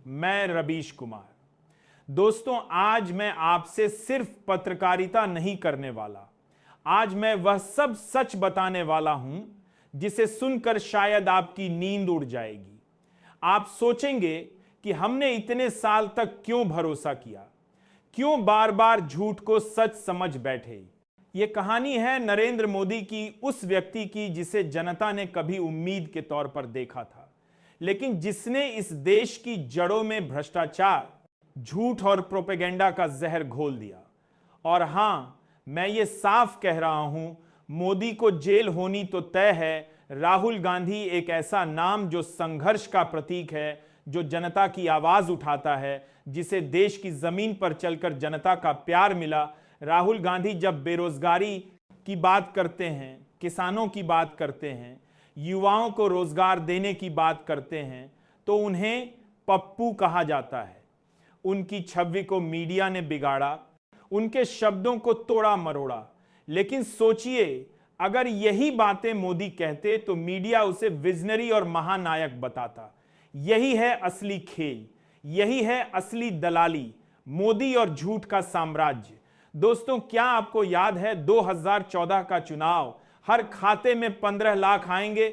मैं रवीश कुमार। दोस्तों, आज मैं आपसे सिर्फ पत्रकारिता नहीं करने वाला, आज मैं वह सब सच बताने वाला हूं जिसे सुनकर शायद आपकी नींद उड़ जाएगी। आप सोचेंगे कि हमने इतने साल तक क्यों भरोसा किया, क्यों बार बार झूठ को सच समझ बैठे। यह कहानी है नरेंद्र मोदी की, उस व्यक्ति की जिसे जनता ने कभी उम्मीद के तौर पर देखा था, लेकिन जिसने इस देश की जड़ों में भ्रष्टाचार, झूठ और प्रोपेगेंडा का जहर घोल दिया। और हां, मैं ये साफ कह रहा हूं, मोदी को जेल होनी तो तय है। राहुल गांधी एक ऐसा नाम जो संघर्ष का प्रतीक है, जो जनता की आवाज उठाता है, जिसे देश की जमीन पर चलकर जनता का प्यार मिला। राहुल गांधी जब बेरोजगारी की बात करते हैं, किसानों की बात करते हैं, युवाओं को रोजगार देने की बात करते हैं, तो उन्हें पप्पू कहा जाता है। उनकी छवि को मीडिया ने बिगाड़ा, उनके शब्दों को तोड़ा मरोड़ा। लेकिन सोचिए, अगर यही बातें मोदी कहते तो मीडिया उसे विजनरी और महानायक बताता। यही है असली खेल, यही है असली दलाली, मोदी और झूठ का साम्राज्य। दोस्तों, क्या आपको याद है 2014 का चुनाव? हर खाते में 15 लाख आएंगे,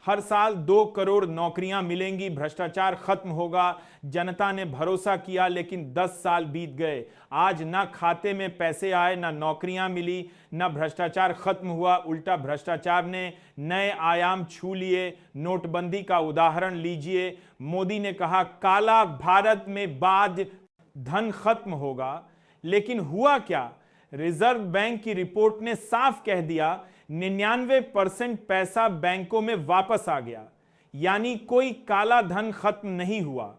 हर साल 2 करोड़ नौकरियां मिलेंगी, भ्रष्टाचार खत्म होगा। जनता ने भरोसा किया, लेकिन 10 साल बीत गए। आज ना खाते में पैसे आए, ना नौकरियां मिली, ना भ्रष्टाचार खत्म हुआ। उल्टा भ्रष्टाचार ने नए आयाम छू लिए। नोटबंदी का उदाहरण लीजिए। मोदी ने कहा काला भारत में बाद धन खत्म होगा, लेकिन हुआ क्या? रिजर्व बैंक की रिपोर्ट ने साफ कह दिया 99% पैसा बैंकों में वापस आ गया। यानी कोई काला धन खत्म नहीं हुआ।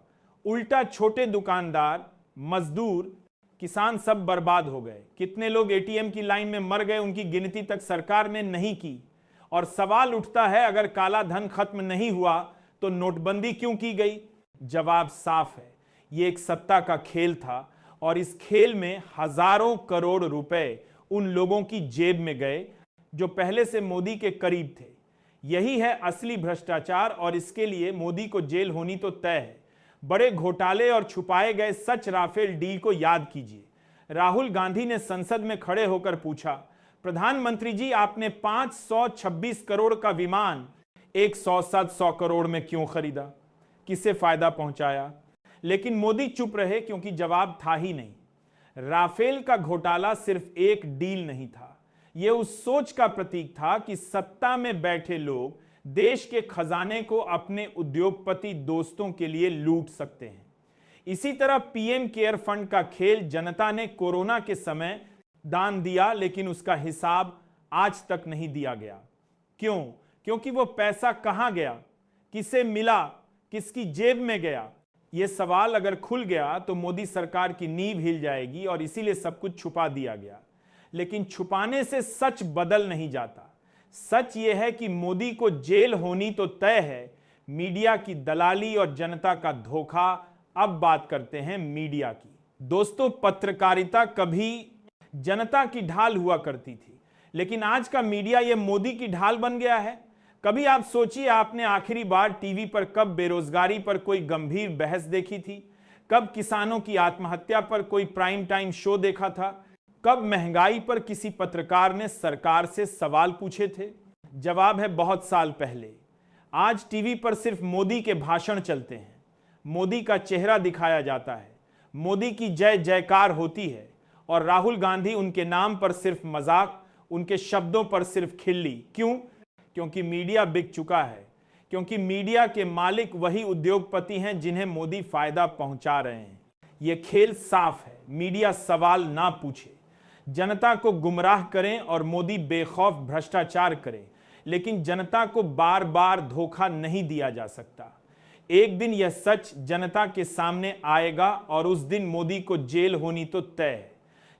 उल्टा छोटे दुकानदार, मजदूर, किसान सब बर्बाद हो गए। कितने लोग एटीएम की लाइन में मर गए, उनकी गिनती तक सरकार ने नहीं की। और सवाल उठता है, अगर काला धन खत्म नहीं हुआ तो नोटबंदी क्यों की गई? जवाब साफ है, यह एक सत्ता का खेल था और इस खेल में हजारों करोड़ रुपए उन लोगों की जेब में गए जो पहले से मोदी के करीब थे। यही है असली भ्रष्टाचार और इसके लिए मोदी को जेल होनी तो तय है। बड़े घोटाले और छुपाए गए सच राफेल डील को याद कीजिए। राहुल गांधी ने संसद में खड़े होकर पूछा, प्रधानमंत्री जी, आपने 526 करोड़ का विमान 100-700 करोड़ में क्यों खरीदा? किसे फायदा पहुंचाया? लेकिन मोदी चुप रहे, क्योंकि जवाब था ही नहीं। राफेल का घोटाला सिर्फ एक डील नहीं था, यह उस सोच का प्रतीक था कि सत्ता में बैठे लोग देश के खजाने को अपने उद्योगपति दोस्तों के लिए लूट सकते हैं। इसी तरह पीएम केयर फंड का खेल, जनता ने कोरोना के समय दान दिया, लेकिन उसका हिसाब आज तक नहीं दिया गया। क्यों? क्योंकि वो पैसा कहां गया, किसे मिला, किसकी जेब में गया? यह सवाल अगर खुल गया तो मोदी सरकार की नींव हिल जाएगी और इसीलिए सब कुछ छुपा दिया गया। लेकिन छुपाने से सच बदल नहीं जाता। सच यह है कि मोदी को जेल होनी तो तय है। मीडिया की दलाली और जनता का धोखा। अब बात करते हैं मीडिया की। दोस्तों, पत्रकारिता कभी जनता की ढाल हुआ करती थी, लेकिन आज का मीडिया यह मोदी की ढाल बन गया है। कभी आप सोचिए, आपने आखिरी बार टीवी पर कब बेरोजगारी पर कोई गंभीर बहस देखी थी? कब किसानों की आत्महत्या पर कोई प्राइम टाइम शो देखा था? कब महंगाई पर किसी पत्रकार ने सरकार से सवाल पूछे थे? जवाब है, बहुत साल पहले। आज टीवी पर सिर्फ मोदी के भाषण चलते हैं, मोदी का चेहरा दिखाया जाता है, मोदी की जय जयकार होती है और राहुल गांधी उनके नाम पर सिर्फ मजाक, उनके शब्दों पर सिर्फ खिल्ली। क्यों? क्योंकि मीडिया बिक चुका है। क्योंकि मीडिया के मालिक वही उद्योगपति हैं जिन्हें मोदी फायदा पहुंचा रहे हैं। यह खेल साफ है, मीडिया सवाल ना पूछे, जनता को गुमराह करें और मोदी बेखौफ भ्रष्टाचार करें। लेकिन जनता को बार बार धोखा नहीं दिया जा सकता। एक दिन यह सच जनता के सामने आएगा और उस दिन मोदी को जेल होनी तो तय है।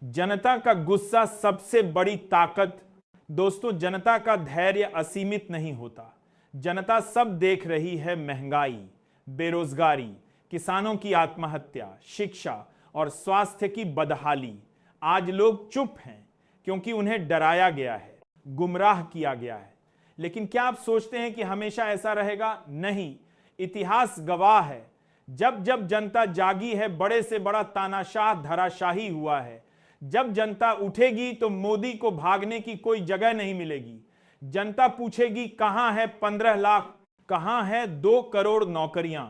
जनता का गुस्सा सबसे बड़ी ताकत। दोस्तों, जनता का धैर्य असीमित नहीं होता। जनता सब देख रही है, महंगाई, बेरोजगारी, किसानों की आत्महत्या, शिक्षा और स्वास्थ्य की बदहाली। आज लोग चुप हैं क्योंकि उन्हें डराया गया है, गुमराह किया गया है। लेकिन क्या आप सोचते हैं कि हमेशा ऐसा रहेगा? नहीं। इतिहास गवाह है, जब जब जनता जागी है, बड़े से बड़ा तानाशाह धराशाही हुआ है। जब जनता उठेगी तो मोदी को भागने की कोई जगह नहीं मिलेगी। जनता पूछेगी कहां है 15 लाख, कहां है 2 करोड़ नौकरियां,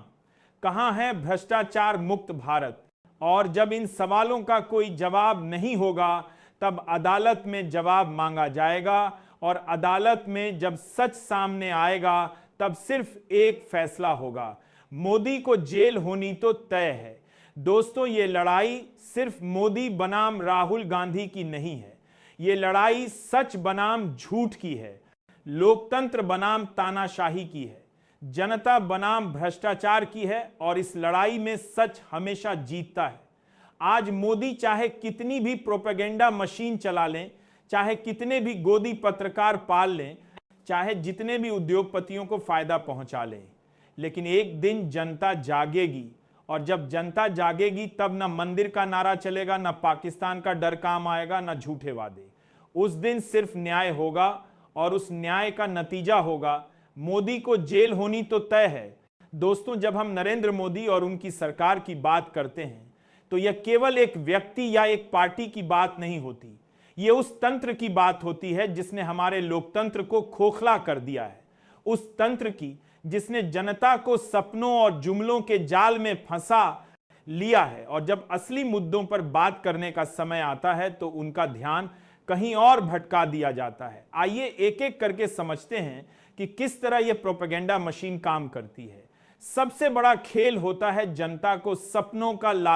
कहां है भ्रष्टाचार मुक्त भारत। और जब इन सवालों का कोई जवाब नहीं होगा तब अदालत में जवाब मांगा जाएगा, और अदालत में जब सच सामने आएगा तब सिर्फ एक फैसला होगा, मोदी को जेल होनी तो तय है। दोस्तों, ये लड़ाई सिर्फ मोदी बनाम राहुल गांधी की नहीं है, ये लड़ाई सच बनाम झूठ की है, लोकतंत्र बनाम तानाशाही की है, जनता बनाम भ्रष्टाचार की है, और इस लड़ाई में सच हमेशा जीतता है। आज मोदी चाहे कितनी भी प्रोपेगेंडा मशीन चला लें, चाहे कितने भी गोदी पत्रकार पाल लें, चाहे जितने भी उद्योगपतियों को फायदा पहुंचा लें, लेकिन एक दिन जनता जागेगी, और जब जनता जागेगी तब ना मंदिर का नारा चलेगा, ना पाकिस्तान का डर काम आएगा, ना झूठे वादे। उस दिन सिर्फ न्याय होगा, और उस न्याय का नतीजा होगा मोदी को जेल होनी तो तय है। दोस्तों, जब हम नरेंद्र मोदी और उनकी सरकार की बात करते हैं तो यह केवल एक व्यक्ति या एक पार्टी की बात नहीं होती, यह उस तंत्र की बात होती है जिसने हमारे लोकतंत्र को खोखला कर दिया है, उस तंत्र की जिसने जनता को सपनों और जुमलों के जाल में फंसा लिया है, और जब असली मुद्दों पर बात करने का समय आता है तो उनका ध्यान कहीं और भटका दिया जाता है। आइए एक एक करके समझते हैं कि किस तरह यह प्रोपेगेंडा मशीन काम करती है। सबसे बड़ा खेल होता है जनता को सपनों का